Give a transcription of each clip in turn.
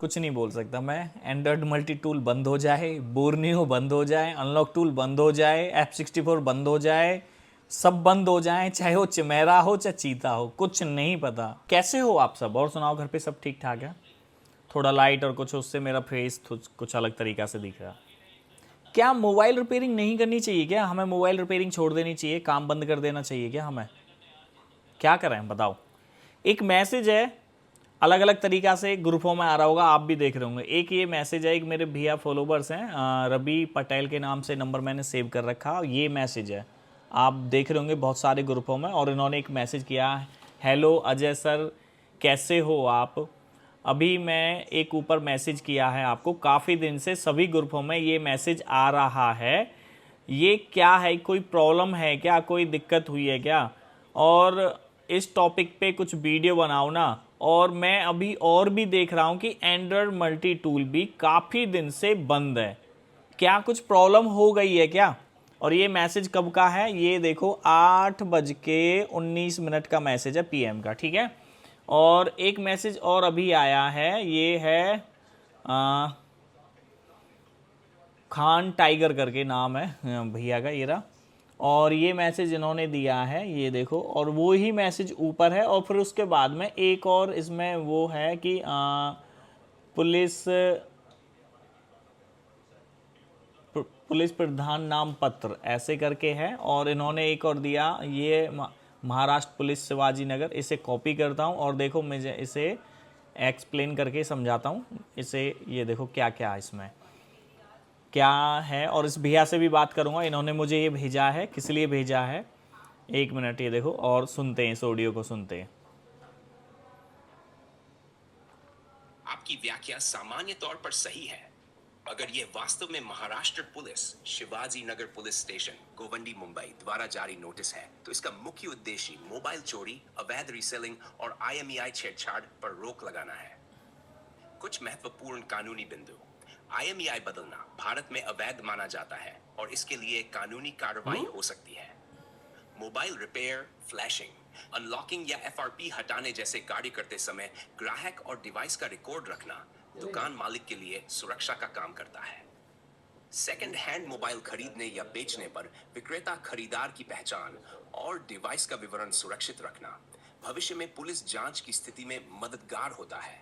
कुछ नहीं बोल सकता मैं। एंड्रॉयड मल्टी टूल बंद हो जाए, बोर्नियो बंद हो जाए, अनलॉक टूल बंद हो जाए, F64 बंद हो जाए, सब बंद हो जाए, चाहे वो चिमेरा हो चाहे चीता हो, कुछ नहीं पता। कैसे हो आप सब? और सुनाओ, घर पे सब ठीक ठाक है? थोड़ा लाइट और कुछ उससे मेरा फेस कुछ अलग तरीका से दिख रहा। क्या मोबाइल रिपेयरिंग नहीं करनी चाहिए क्या? हमें मोबाइल रिपेयरिंग छोड़ देनी चाहिए, काम बंद कर देना चाहिए क्या हमें? क्या करें बताओ। एक मैसेज है, अलग अलग तरीका से ग्रुपों में आ रहा होगा, आप भी देख रहे होंगे। एक ये मैसेज है, एक मेरे भैया फॉलोवर्स हैं, रवि पटेल के नाम से नंबर मैंने सेव कर रखा, ये मैसेज है, आप देख रहे होंगे बहुत सारे ग्रुपों में। और इन्होंने एक मैसेज किया, हेलो अजय सर, कैसे हो आप? अभी मैं एक ऊपर मैसेज किया है आपको, काफ़ी दिन से सभी ग्रुपों में ये मैसेज आ रहा है, ये क्या है? कोई प्रॉब्लम है क्या? कोई दिक्कत हुई है क्या? और इस टॉपिक पे कुछ वीडियो बनाओ ना। और मैं अभी और भी देख रहा हूँ कि एंड्रॉयड मल्टी टूल भी काफ़ी दिन से बंद है, क्या कुछ प्रॉब्लम हो गई है क्या? और ये मैसेज कब का है? ये देखो 8:19 का मैसेज है, PM का, ठीक है। और एक मैसेज और अभी आया है, ये है खान टाइगर करके नाम है भैया का, ये रहा। और ये मैसेज इन्होंने दिया है, ये देखो, और वो ही मैसेज ऊपर है। और फिर उसके बाद में एक और इसमें वो है कि पुलिस प्रधान नाम पत्र ऐसे करके है। और इन्होंने एक और दिया, ये महाराष्ट्र पुलिस शिवाजी नगर। इसे कॉपी करता हूँ और देखो मुझे इसे एक्सप्लेन करके समझाता हूँ इसे। ये देखो क्या क्या इसमें क्या है, और इस भैया से भी बात करूंगा, इन्होंने मुझे ये भेजा है, किस लिए भेजा है, एक मिनट, ये देखो और सुनते हैं, इस ऑडियो को सुनते हैं। आपकी व्याख्या सामान्य तौर पर सही है। अगर यह वास्तव में Maharashtra police Shivaji Nagar police station Govandi Mumbai द्वारा जारी नोटिस है, तो इसका मुख्य उद्देश्य मोबाइल चोरी, अवैध रीसेलिंग और IMEI छेड़छाड़ पर रोक लगाना है। कुछ महत्वपूर्ण कानूनी बिंदु। IMEI बदलना भारत में अवैध माना जाता है और इसके लिए कानूनी कार्रवाई हो सकती है। मोबाइल रिपेयर, फ्लैशिंग, अनलॉकिंग या FRP हटाने जैसे कार्य करते समय ग्राहक और डिवाइस का रिकॉर्ड रखना दुकान मालिक के लिए सुरक्षा का काम करता है। सेकंड हैंड मोबाइल खरीदने या बेचने पर विक्रेता खरीदार की पहचान और डिवाइस का विवरण सुरक्षित रखना भविष्य में पुलिस जांच की स्थिति में मददगार होता है।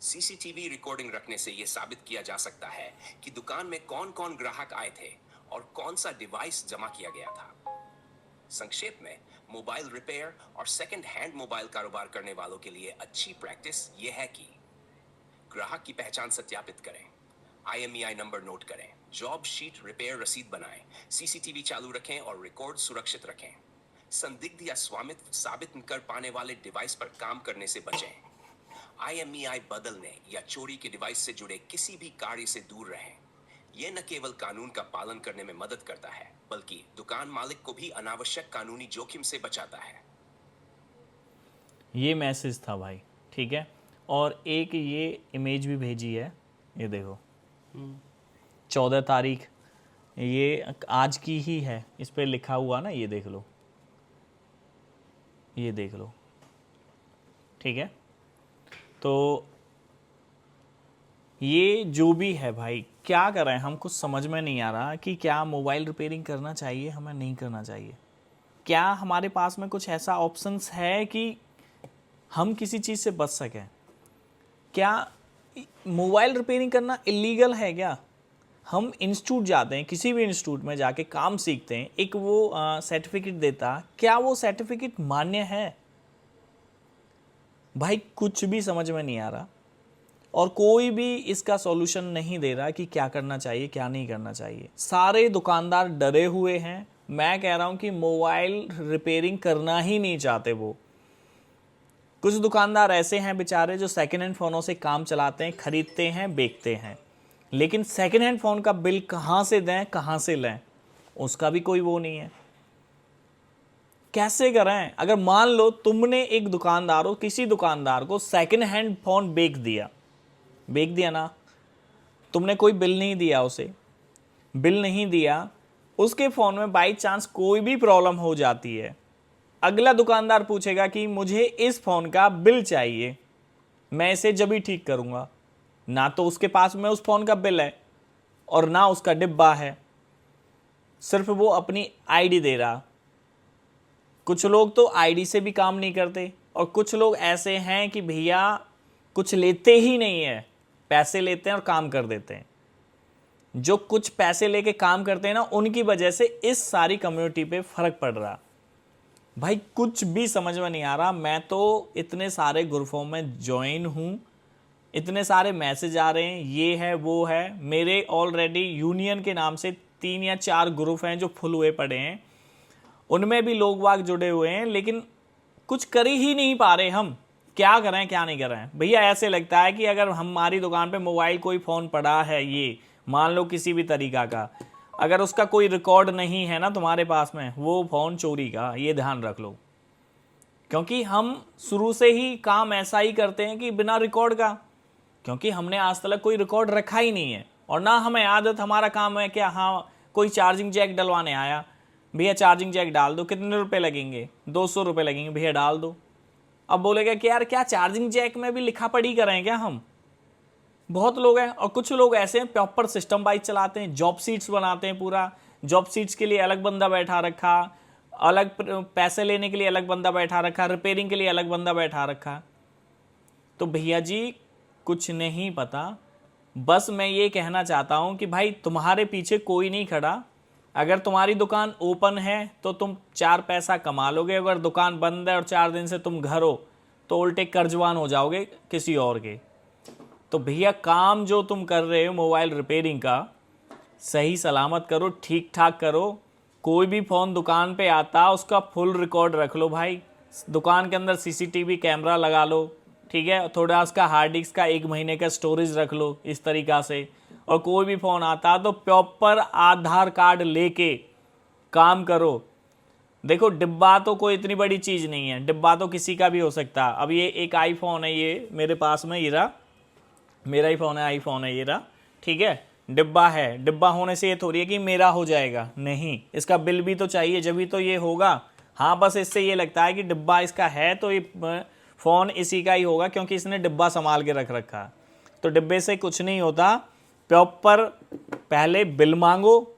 CCTV रिकॉर्डिंग रखने से यह साबित किया जा सकता है कि दुकान में कौन कौन ग्राहक आए थे और कौन सा डिवाइस जमा किया गया था। संक्षेप में, मोबाइल रिपेयर और सेकंड हैंड मोबाइल कारोबार करने वालों के लिए अच्छी प्रैक्टिस यह है कि ग्राहक की पहचान सत्यापित करें, IMEI नंबर नोट करें, जॉब शीट रिपेयर रसीद बनाएं, CCTV चालू रखें और रिकॉर्ड सुरक्षित रखें। संदिग्ध या स्वामित्व साबित कर पाने वाले डिवाइस पर काम करने से बचें। IMEI बदलने या चोरी के डिवाइस से जुड़े किसी भी कार्य से दूर रहें। यह न केवल कानून का पालन करने में मदद करता है, बल्कि दुकान मालिक को भी अनावश्यक कानूनी जोखिम से बचाता है। ये मैसेज था भाई, ठीक है। और एक ये इमेज भी भेजी है, ये देखो 14 तारीख, ये आज की ही है, इस पे लिखा हुआ ना, ये देख लो, ये देख लो, ठीक है। तो ये जो भी है भाई, क्या करें, हम कुछ समझ में नहीं आ रहा कि क्या मोबाइल रिपेयरिंग करना चाहिए हमें, नहीं करना चाहिए। क्या हमारे पास में कुछ ऐसा ऑप्शंस है कि हम किसी चीज़ से बच सकें? क्या मोबाइल रिपेयरिंग करना इलीगल है क्या? हम इंस्टीट्यूट जाते हैं, किसी भी इंस्टीट्यूट में जाके काम सीखते हैं, एक वो सर्टिफिकेट देता, क्या वो सर्टिफिकेट मान्य है? भाई कुछ भी समझ में नहीं आ रहा, और कोई भी इसका सॉल्यूशन नहीं दे रहा कि क्या करना चाहिए क्या नहीं करना चाहिए। सारे दुकानदार डरे हुए हैं। मैं कह रहा हूं कि मोबाइल रिपेयरिंग करना ही नहीं चाहते वो। कुछ दुकानदार ऐसे हैं बेचारे जो सेकेंड हैंड फ़ोनों से काम चलाते हैं, खरीदते हैं, बेचते हैं, लेकिन सेकेंड हैंड फ़ोन का बिल कहाँ से दें, कहाँ से लें, उसका भी कोई वो नहीं है। कैसे करें? अगर मान लो तुमने एक दुकानदार हो, किसी दुकानदार को सेकेंड हैंड फ़ोन बेच दिया ना, तुमने कोई बिल नहीं दिया उसे, बिल नहीं दिया, उसके फ़ोन में बाई चांस कोई भी प्रॉब्लम हो जाती है, अगला दुकानदार पूछेगा कि मुझे इस फ़ोन का बिल चाहिए, मैं इसे जब ही ठीक करूँगा। ना तो उसके पास में उस फ़ोन का बिल है और ना उसका डिब्बा है, सिर्फ वो अपनी आईडी दे रहा। कुछ लोग तो आईडी से भी काम नहीं करते और कुछ लोग ऐसे हैं कि भैया कुछ लेते ही नहीं है, पैसे लेते हैं और काम कर देते हैं। जो कुछ पैसे लेके काम करते हैं ना, उनकी वजह से इस सारी कम्युनिटी पे फर्क पड़ रहा। भाई कुछ भी समझ में नहीं आ रहा। मैं तो इतने सारे ग्रुपों में ज्वाइन हूँ, इतने सारे मैसेज आ रहे हैं, ये है वो है। मेरे ऑलरेडी यूनियन के नाम से 3 या 4 ग्रुप हैं जो फुल हुए पड़े हैं, उनमें भी लोग वाग जुड़े हुए हैं, लेकिन कुछ कर ही नहीं पा रहे। हम क्या करें क्या नहीं कर रहे हैं भैया। ऐसे लगता है कि अगर हमारी दुकान पे मोबाइल कोई फ़ोन पड़ा है, ये मान लो किसी भी तरीका का, अगर उसका कोई रिकॉर्ड नहीं है ना तुम्हारे पास में, वो फ़ोन चोरी का, ये ध्यान रख लो। क्योंकि हम शुरू से ही काम ऐसा ही करते हैं कि बिना रिकॉर्ड का, क्योंकि हमने आज तक कोई रिकॉर्ड रखा ही नहीं है और ना हमें आदत। हमारा काम है क्या, हाँ कोई चार्जिंग जैक डलवाने आया, भैया चार्जिंग जैक डाल दो, कितने रुपए लगेंगे, 200 रुपये लगेंगे, भैया डाल दो। अब बोलेगा कि यार क्या चार्जिंग जैक में भी लिखा पढ़ी करें क्या हम। बहुत लोग हैं और कुछ लोग ऐसे हैं प्रॉपर सिस्टम वाइज चलाते हैं, जॉब सीट्स बनाते हैं पूरा। जॉब सीट्स के लिए अलग बंदा बैठा रखा, अलग पैसे लेने के लिए अलग बंदा बैठा रखा, रिपेयरिंग के लिए अलग बंदा बैठा रखा। तो भैया जी कुछ नहीं पता। बस मैं ये कहना चाहता हूँ कि भाई तुम्हारे पीछे कोई नहीं खड़ा। अगर तुम्हारी दुकान ओपन है तो तुम 4 पैसा कमा लोगे, अगर दुकान बंद है और 4 दिन से तुम घर हो तो उल्टे कर्जवान हो जाओगे किसी और के। तो भैया काम जो तुम कर रहे हो मोबाइल रिपेयरिंग का, सही सलामत करो, ठीक ठाक करो। कोई भी फ़ोन दुकान पे आता उसका फुल रिकॉर्ड रख लो भाई। दुकान के अंदर सीसीटीवी कैमरा लगा लो, ठीक है। थोड़ा उसका हार्ड डिस्क का 1 महीने का स्टोरेज रख लो इस तरीक़ा से। और कोई भी फ़ोन आता तो प्रॉपर आधार कार्ड लेके काम करो। देखो डिब्बा तो कोई इतनी बड़ी चीज़ नहीं है, डिब्बा तो किसी का भी हो सकता है। अब ये एक आईफोन है, ये मेरे पास में, ये रहा मेरा ही फ़ोन है, आईफोन है ये रहा, ठीक है। डिब्बा है, डिब्बा होने से ये थोड़ी है कि मेरा हो जाएगा, नहीं, इसका बिल भी तो चाहिए जब भी तो ये होगा। हाँ बस इससे ये लगता है कि डिब्बा इसका है तो ये फ़ोन इसी का ही होगा क्योंकि इसने डिब्बा संभाल के रख रखा। तो डिब्बे से कुछ नहीं होता। प्रॉपर पहले बिल मांगो,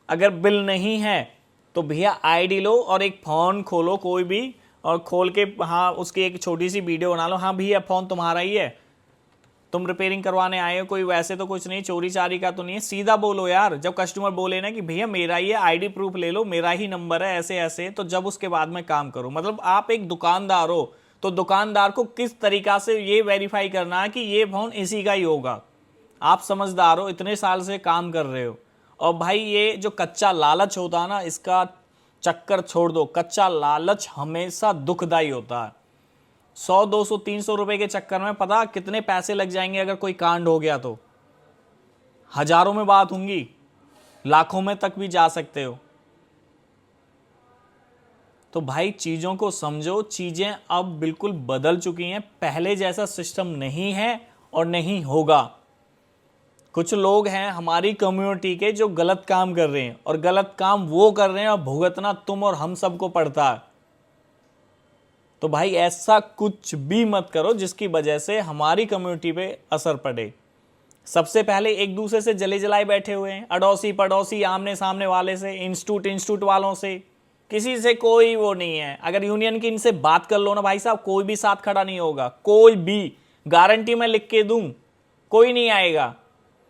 अगर बिल नहीं है तो भैया आईडी लो और एक फ़ोन खोलो कोई भी, और खोल के हाँ उसकी एक छोटी सी वीडियो बना लो, हाँ भैया फ़ोन तुम्हारा ही है, तुम रिपेयरिंग करवाने आए हो, कोई वैसे तो कुछ नहीं, चोरी चारी का तो नहीं है। सीधा बोलो यार, जब कस्टमर बोले ना कि भैया मेरा ही है, आईडी प्रूफ ले लो, मेरा ही नंबर है, ऐसे ऐसे, तो जब उसके बाद में काम करो। मतलब आप एक दुकानदार हो तो दुकानदार को किस तरीका से ये वेरीफाई करना है कि ये फ़ोन इसी का ही होगा। आप समझदार हो, इतने साल से काम कर रहे हो। और भाई ये जो कच्चा लालच होता है ना, इसका चक्कर छोड़ दो। कच्चा लालच हमेशा दुखदाई होता है। 100, 200, 300 रुपए के चक्कर में पता कितने पैसे लग जाएंगे अगर कोई कांड हो गया तो। हजारों में बात होंगी, लाखों में तक भी जा सकते हो। तो भाई चीज़ों को समझो, चीज़ें अब बिल्कुल बदल चुकी हैं, पहले जैसा सिस्टम नहीं है और नहीं होगा। कुछ लोग हैं हमारी कम्युनिटी के जो गलत काम कर रहे हैं, और गलत काम वो कर रहे हैं और भुगतना तुम और हम सबको पड़ता है। तो भाई ऐसा कुछ भी मत करो जिसकी वजह से हमारी कम्युनिटी पे असर पड़े। सबसे पहले एक दूसरे से जले जलाए बैठे हुए हैं, अड़ोसी पड़ोसी, आमने सामने वाले से, इंस्टीट्यूट वालों से, किसी से कोई वो नहीं है। अगर यूनियन की इनसे बात कर लो ना भाई साहब, कोई भी साथ खड़ा नहीं होगा, कोई भी, गारंटी मैं लिख के दूं, कोई नहीं आएगा।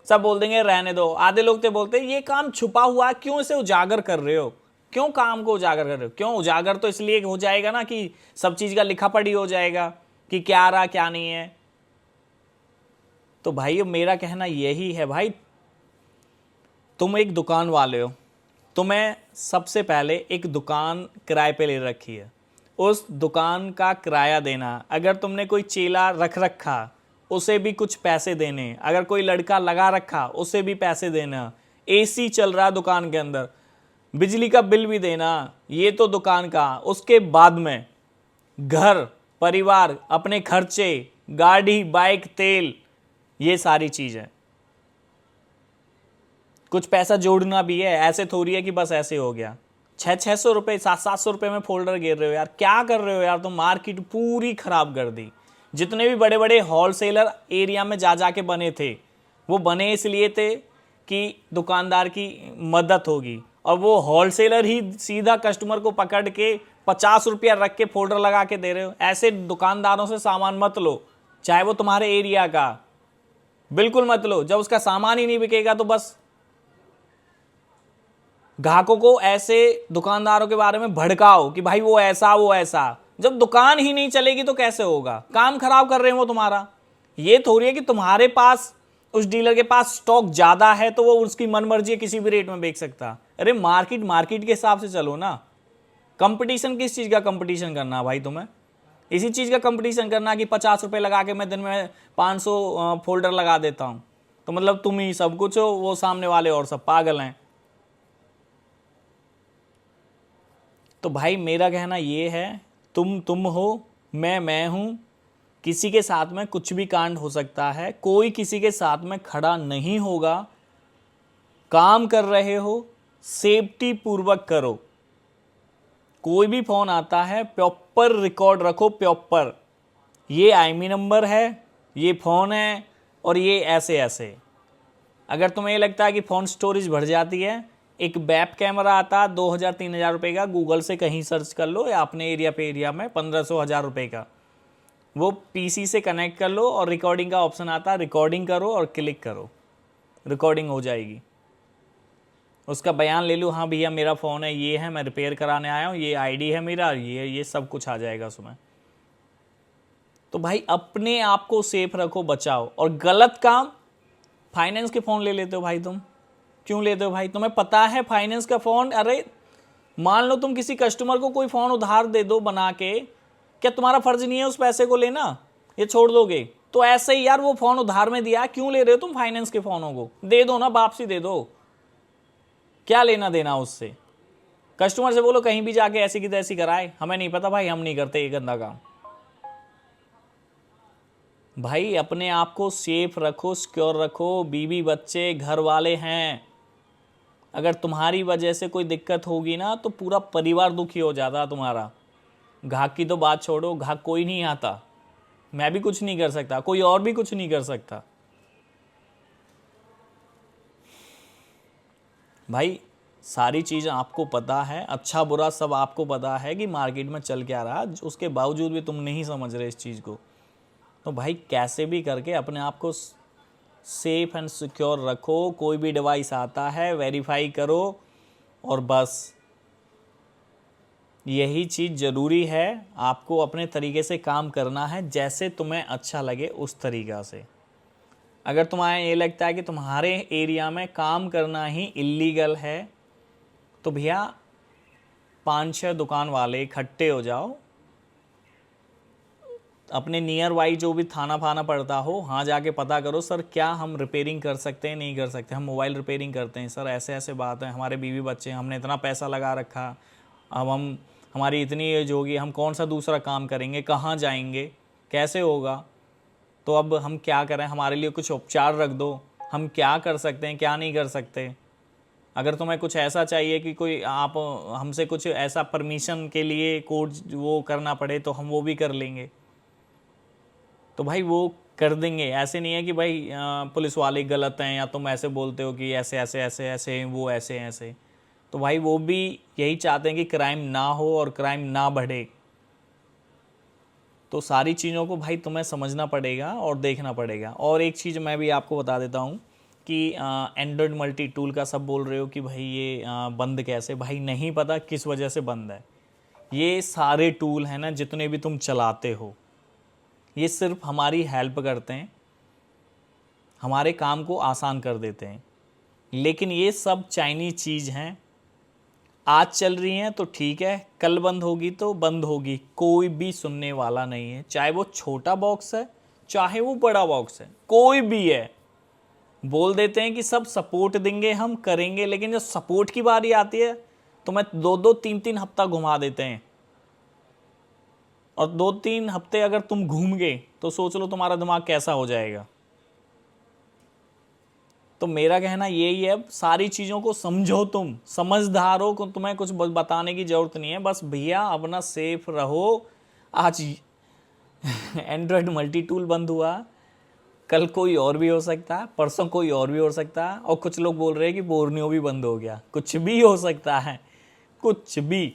सब बोल देंगे रहने दो। आधे लोग तो बोलते हैं ये काम छुपा हुआ है, क्यों इसे उजागर कर रहे हो, क्यों काम को उजागर कर रहे हो। क्यों उजागर तो इसलिए हो जाएगा ना कि सब चीज का लिखा पढ़ी हो जाएगा कि क्या रहा क्या नहीं है। तो भाई मेरा कहना यही है, भाई तुम एक दुकान वाले हो, तुम्हें सबसे पहले एक दुकान किराए पे ले रखी है, उस दुकान का किराया देना। अगर तुमने कोई चेला रख रखा उसे भी कुछ पैसे देने, अगर कोई लड़का लगा रखा उसे भी पैसे देना, एसी चल रहा दुकान के अंदर, बिजली का बिल भी देना, ये तो दुकान का। उसके बाद में घर परिवार, अपने खर्चे, गाड़ी बाइक तेल, ये सारी चीज़ें, कुछ पैसा जोड़ना भी है। ऐसे थोड़ी है कि बस ऐसे हो गया। 600 रुपये 700 रुपये में फोल्डर गिर रहे हो यार, क्या कर रहे हो यार तुम। मार्केट पूरी खराब कर दी, जितने भी बड़े बड़े होलसेलर एरिया में जा के बने थे, वो बने इसलिए थे कि दुकानदार की मदद होगी, और वो होलसेलर ही सीधा कस्टमर को पकड़ के 50 रुपया रख के फोल्डर लगा के दे रहे हो। ऐसे दुकानदारों से सामान मत लो, चाहे वो तुम्हारे एरिया का, बिल्कुल मत लो। जब उसका सामान ही नहीं बिकेगा तो बस ग्राहकों को ऐसे दुकानदारों के बारे में भड़काओ कि भाई वो ऐसा वो ऐसा। जब दुकान ही नहीं चलेगी तो कैसे होगा? काम खराब कर रहे हैं वो तुम्हारा। ये थोड़ी है कि तुम्हारे पास, उस डीलर के पास स्टॉक ज्यादा है तो वो उसकी मनमर्जी किसी भी रेट में बेच सकता। अरे मार्केट के हिसाब से चलो ना। कंपटीशन किस चीज का कंपटीशन करना भाई तुम्हें? इसी चीज का कंपटीशन करना कि 50 रुपए लगा के मैं दिन में 500 फोल्डर लगा देता हूं, तो मतलब तुम ही सब कुछ हो, वो सामने वाले और सब पागल हैं। तो भाई मेरा कहना ये है, तुम हो, मैं हूं, किसी के साथ में कुछ भी कांड हो सकता है, कोई किसी के साथ में खड़ा नहीं होगा। काम कर रहे हो सेफ्टी पूर्वक करो। कोई भी फोन आता है प्रॉपर रिकॉर्ड रखो, प्रॉपर ये आईएमई नंबर है, ये फोन है और ये ऐसे ऐसे। अगर तुम्हें लगता है कि फोन स्टोरेज भर जाती है, एक वेब कैमरा आता है 2000-3000 रुपए का, गूगल से कहीं सर्च कर लो, या अपने एरिया में 1500-1000 रुपए का, वो पीसी से कनेक्ट कर लो और रिकॉर्डिंग का ऑप्शन आता है, रिकॉर्डिंग करो और क्लिक करो, रिकॉर्डिंग हो जाएगी। उसका बयान ले लो, हाँ भैया मेरा फ़ोन है, ये है, मैं रिपेयर कराने आया हूँ, ये आईडी है मेरा, ये सब कुछ आ जाएगा उसमें। तो भाई अपने आप को सेफ रखो, बचाओ। और गलत काम, फाइनेंस के फ़ोन ले लेते हो भाई तुम, क्यों लेते हो भाई? तुम्हें पता है फाइनेंस का फ़ोन, अरे मान लो तुम किसी कस्टमर को कोई फ़ोन उधार दे दो बना के, क्या तुम्हारा फर्ज नहीं है उस पैसे को लेना? ये छोड़ दोगे? तो ऐसे ही यार, वो फ़ोन उधार में दिया, क्यों ले रहे हो तुम फाइनेंस के फ़ोनों को? दे दो ना, वापसी दे दो, क्या लेना देना उससे? कस्टमर से बोलो कहीं भी जाके ऐसी की तैसी कराए, हमें नहीं पता भाई, हम नहीं करते ये गंदा काम। भाई अपने आप को सेफ रखो, सिक्योर रखो। बीवी बच्चे घर वाले हैं, अगर तुम्हारी वजह से कोई दिक्कत होगी ना तो पूरा परिवार दुखी हो जाता तुम्हारा। घाक की तो बात छोड़ो, घाक कोई नहीं आता, मैं भी कुछ नहीं कर सकता, कोई और भी कुछ नहीं कर सकता। भाई सारी चीज़ आपको पता है, अच्छा बुरा सब आपको पता है कि मार्केट में चल क्या रहा, उसके बावजूद भी तुम नहीं समझ रहे इस चीज़ को। तो भाई कैसे भी करके अपने आप को सेफ एंड सिक्योर रखो। कोई भी डिवाइस आता है वेरीफाई करो, और बस यही चीज़ ज़रूरी है। आपको अपने तरीके से काम करना है, जैसे तुम्हें अच्छा लगे उस तरीक़ा से। अगर तुम्हें ये लगता है कि तुम्हारे एरिया में काम करना ही इल्लीगल है, तो भैया 5-6 दुकान वाले इकट्ठे हो जाओ, अपने नियर बाई जो भी थाना फाना पड़ता हो, हाँ जाके पता करो, सर क्या हम रिपेयरिंग कर सकते हैं? नहीं कर सकते, हम मोबाइल रिपेयरिंग करते हैं सर, ऐसे ऐसे बात है, हमारे बीवी बच्चे, हमने इतना पैसा लगा रखा, अब हमारी इतनी एज होगी, हम कौन सा दूसरा काम करेंगे, कहाँ जाएंगे, कैसे होगा? तो अब हम क्या करें? हमारे लिए कुछ उपचार रख दो, हम क्या कर सकते हैं, क्या नहीं कर सकते। अगर तुम्हें कुछ ऐसा चाहिए कि कोई आप हमसे कुछ ऐसा परमिशन के लिए कोर्ट वो करना पड़े, तो हम वो भी कर लेंगे, तो भाई वो कर देंगे। ऐसे नहीं है कि भाई पुलिस वाले गलत हैं, या तुम ऐसे बोलते हो कि ऐसे ऐसे ऐसे ऐसे वो ऐसे ऐसे। तो भाई वो भी यही चाहते हैं कि क्राइम ना हो और क्राइम ना बढ़े। तो सारी चीज़ों को भाई तुम्हें समझना पड़ेगा और देखना पड़ेगा। और एक चीज़ मैं भी आपको बता देता हूँ कि एंड्रॉयड मल्टी टूल का सब बोल रहे हो कि भाई ये बंद कैसे? भाई नहीं पता किस वजह से बंद है। ये सारे टूल हैं ना जितने भी तुम चलाते हो, ये सिर्फ हमारी हेल्प करते हैं, हमारे काम को आसान कर देते हैं, लेकिन ये सब चाइनीज चीज़ हैं। आज चल रही हैं तो ठीक है, कल बंद होगी तो बंद होगी, कोई भी सुनने वाला नहीं है। चाहे वो छोटा बॉक्स है, चाहे वो बड़ा बॉक्स है, कोई भी है, बोल देते हैं कि सब सपोर्ट देंगे, हम करेंगे, लेकिन जब सपोर्ट की बारी आती है तो मैं 2-2 3-3 हफ्ता घुमा देते हैं। और 2-3 हफ्ते अगर तुम घूम गए तो सोच लो तुम्हारा दिमाग कैसा हो जाएगा। तो मेरा कहना यही है, सारी चीज़ों को समझो, तुम समझदार हो, तुम्हें कुछ बताने की ज़रूरत नहीं है। बस भैया अपना सेफ रहो। आज एंड्रॉयड मल्टी टूल बंद हुआ, कल कोई और भी हो सकता है, परसों कोई और भी हो सकता है, और कुछ लोग बोल रहे हैं कि बोर्नियो भी बंद हो गया। कुछ भी हो सकता है, कुछ भी।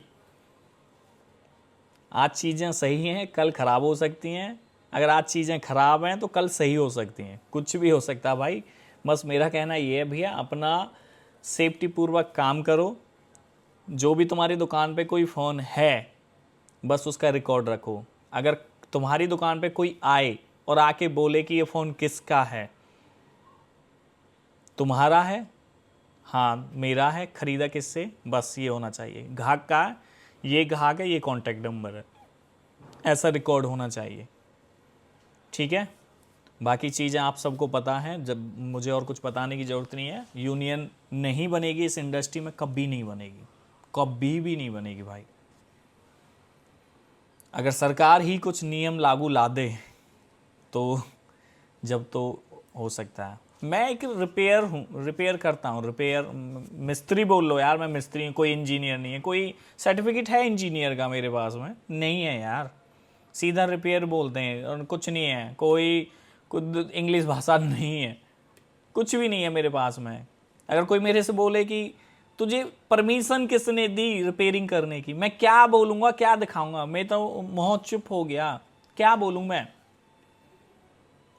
आज चीज़ें सही हैं, कल ख़राब हो सकती हैं। अगर आज चीज़ें ख़राब हैं तो कल सही हो सकती हैं। कुछ भी हो सकता है भाई। बस मेरा कहना ये है भैया, अपना सेफ्टी पूर्वक काम करो। जो भी तुम्हारी दुकान पे कोई फ़ोन है, बस उसका रिकॉर्ड रखो। अगर तुम्हारी दुकान पे कोई आए और आके बोले कि ये फ़ोन किसका है, तुम्हारा है, हाँ मेरा है, ख़रीदा किससे, बस ये होना चाहिए। ग्राहक का है, ये ग्राहक है, ये कॉन्टैक्ट नंबर है, ऐसा रिकॉर्ड होना चाहिए। ठीक है। बाकी चीज़ें आप सबको पता है, जब मुझे और कुछ बताने की ज़रूरत नहीं है। यूनियन नहीं बनेगी इस इंडस्ट्री में, कभी नहीं बनेगी, कभी भी नहीं बनेगी भाई। अगर सरकार ही कुछ नियम लागू ला दे तो जब तो हो सकता है। मैं एक रिपेयर हूँ, रिपेयर करता हूँ, रिपेयर मिस्त्री बोल लो यार, मैं मिस्त्री हूँ, कोई इंजीनियर नहीं है। कोई सर्टिफिकेट है इंजीनियर का मेरे पास में नहीं है यार, सीधा रिपेयर बोलते हैं और कुछ नहीं है। कोई खुद इंग्लिश भाषा नहीं है, कुछ भी नहीं है मेरे पास में। अगर कोई मेरे से बोले कि तुझे परमिशन किसने दी रिपेयरिंग करने की, मैं क्या बोलूँगा, क्या दिखाऊंगा? मैं तो मुँह चुप हो गया, क्या बोलूँ मैं?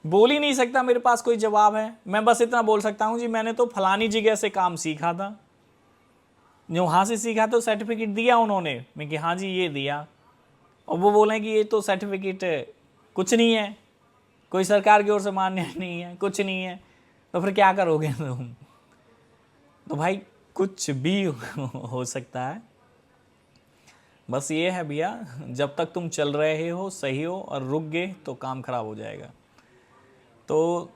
बोल ही नहीं सकता, मेरे पास कोई जवाब है। मैं बस इतना बोल सकता हूँ जी मैंने तो फलानी जगह से काम सीखा था, जो वहाँ से सीखा तो सर्टिफिकेट दिया उन्होंने, मैं कि हाँ जी ये दिया, और वो बोले कि ये तो सर्टिफिकेट कुछ नहीं है, कोई सरकार की ओर से मान्य नहीं है, कुछ नहीं है, तो फिर क्या करोगे तुम? तो भाई कुछ भी हो सकता है। बस ये है भैया, जब तक तुम चल रहे हो सही हो, और रुक गए तो काम खराब हो जाएगा। तो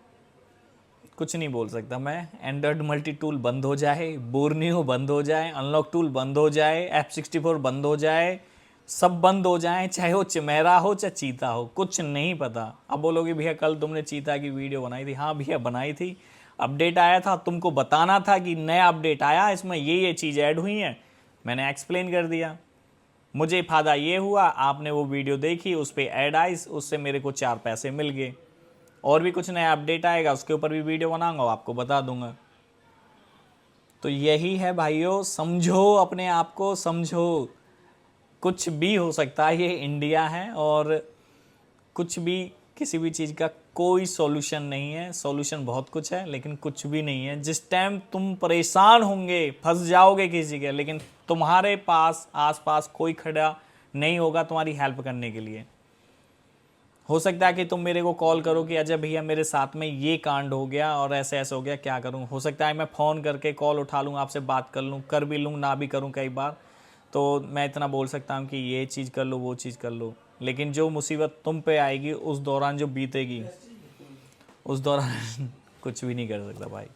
कुछ नहीं बोल सकता मैं। एंड्रॉयड मल्टी टूल बंद हो जाए, बोर्नियो बंद हो जाए, अनलॉक टूल बंद हो जाए, F64 बंद हो जाए, सब बंद हो जाए, चाहे वो चिमेरा हो चाहे चीता हो, कुछ नहीं पता। अब बोलोगे भैया कल तुमने चीता की वीडियो बनाई थी, हाँ भैया बनाई थी, अपडेट आया था, तुमको बताना था कि नया अपडेट आया, इसमें ये चीज़ ऐड हुई हैं, मैंने एक्सप्लेन कर दिया। मुझे फ़ायदा ये हुआ, आपने वो वीडियो देखी, उस पर ऐड आई, उससे मेरे को 4 पैसे मिल गए। और भी कुछ नया अपडेट आएगा उसके ऊपर भी वीडियो बनाऊंगा, आपको बता दूंगा। तो यही है भाइयों, समझो, अपने आप को समझो। कुछ भी हो सकता है, ये इंडिया है, और कुछ भी, किसी भी चीज़ का कोई सॉल्यूशन नहीं है। सॉल्यूशन बहुत कुछ है, लेकिन कुछ भी नहीं है। जिस टाइम तुम परेशान होंगे, फंस जाओगे किसी के, लेकिन तुम्हारे पास आसपास कोई खड़ा नहीं होगा तुम्हारी हेल्प करने के लिए। हो सकता है कि तुम मेरे को कॉल करो कि अजय भैया मेरे साथ में ये कांड हो गया और ऐसे ऐसे हो गया, क्या करूं? हो सकता है मैं फ़ोन करके कॉल उठा लूँ, आपसे बात कर लूँ, कर भी लूँ, ना भी करूँ कई बार। तो मैं इतना बोल सकता हूँ कि ये चीज़ कर लो, वो चीज़ कर लो, लेकिन जो मुसीबत तुम पे आएगी उस दौरान जो बीतेगी, उस दौरान कुछ भी नहीं कर सकता भाई।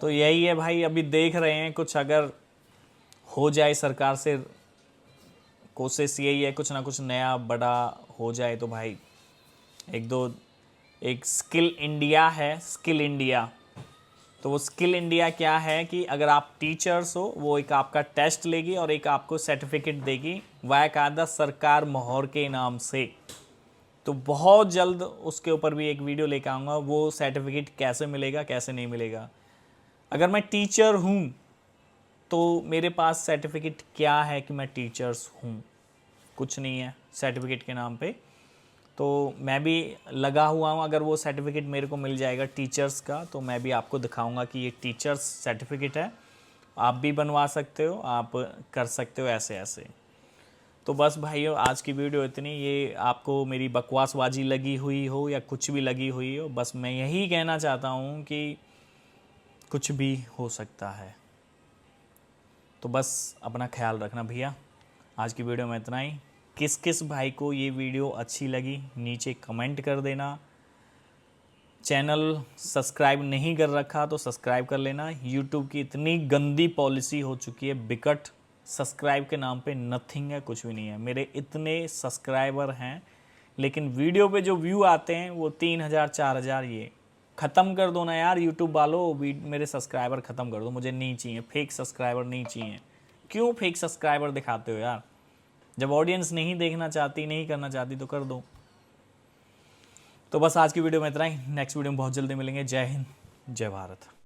तो यही है भाई, अभी देख रहे हैं कुछ अगर हो जाए सरकार से, कोशिश यही है कुछ ना कुछ नया बड़ा हो जाए तो भाई एक स्किल इंडिया है, स्किल इंडिया। तो वो स्किल इंडिया क्या है कि अगर आप टीचर्स हो, वो एक आपका टेस्ट लेगी और एक आपको सर्टिफिकेट देगी बाकायदा सरकार मोहर के नाम से। तो बहुत जल्द उसके ऊपर भी एक वीडियो लेकर आऊँगा, वो सर्टिफिकेट कैसे मिलेगा कैसे नहीं मिलेगा। अगर मैं टीचर हूँ तो मेरे पास सर्टिफिकेट क्या है कि मैं टीचर्स हूँ? कुछ नहीं है सर्टिफिकेट के नाम पे। तो मैं भी लगा हुआ हूँ, अगर वो सर्टिफिकेट मेरे को मिल जाएगा टीचर्स का, तो मैं भी आपको दिखाऊंगा कि ये टीचर्स सर्टिफिकेट है, आप भी बनवा सकते हो, आप कर सकते हो ऐसे ऐसे। तो बस भाइयों, आज की वीडियो इतनी। ये आपको मेरी बकवासबाजी लगी हुई हो या कुछ भी लगी हुई हो, बस मैं यही कहना चाहता हूँ कि कुछ भी हो सकता है। तो बस अपना ख्याल रखना भैया। आज की वीडियो में इतना ही। किस किस भाई को ये वीडियो अच्छी लगी नीचे कमेंट कर देना। चैनल सब्सक्राइब नहीं कर रखा तो सब्सक्राइब कर लेना। यूट्यूब की इतनी गंदी पॉलिसी हो चुकी है बिकट, सब्सक्राइब के नाम पे नथिंग है, कुछ भी नहीं है। मेरे इतने सब्सक्राइबर हैं, लेकिन वीडियो पे जो व्यू आते हैं वो 3000 4000। ये ख़त्म कर दो ना यार यूट्यूब वालों, मेरे सब्सक्राइबर ख़त्म कर दो, मुझे नहीं चाहिए, फेक सब्सक्राइबर नहीं चाहिए। क्यों फेक सब्सक्राइबर दिखाते हो यार? जब ऑडियंस नहीं देखना चाहती, नहीं करना चाहती तो कर दो। तो बस आज की वीडियो में इतना ही, नेक्स्ट वीडियो में बहुत जल्दी मिलेंगे। जय हिंद, जय भारत।